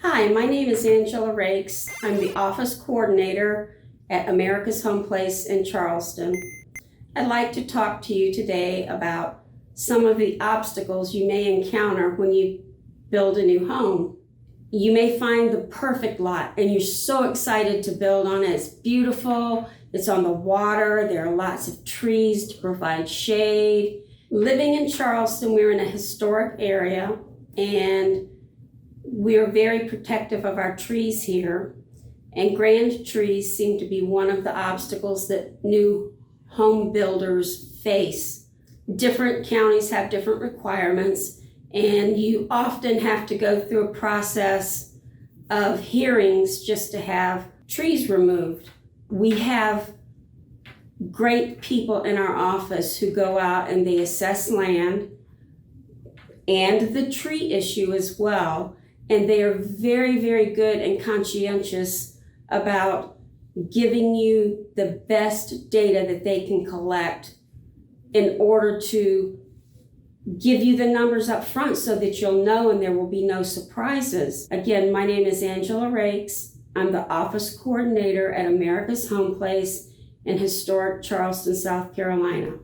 Hi, my name is Angela Rakes. I'm the office coordinator at America's Home Place in Charleston. I'd like to talk to you today about some of the obstacles you may encounter when you build a new home. You may find the perfect lot and you're so excited to build on it. It's beautiful, it's on the water, there are lots of trees to provide shade. Living in Charleston, we're in a historic area and we're very protective of our trees here, and grand trees seem to be one of the obstacles that new home builders face. Different counties have different requirements, and you often have to go through a process of hearings just to have trees removed. We have great people in our office who go out and they assess land and the tree issue as well. And they are very, very good and conscientious about giving you the best data that they can collect in order to give you the numbers up front so that you'll know and there will be no surprises. Again, my name is Angela Rakes. I'm the office coordinator at America's Home Place in historic Charleston, South Carolina.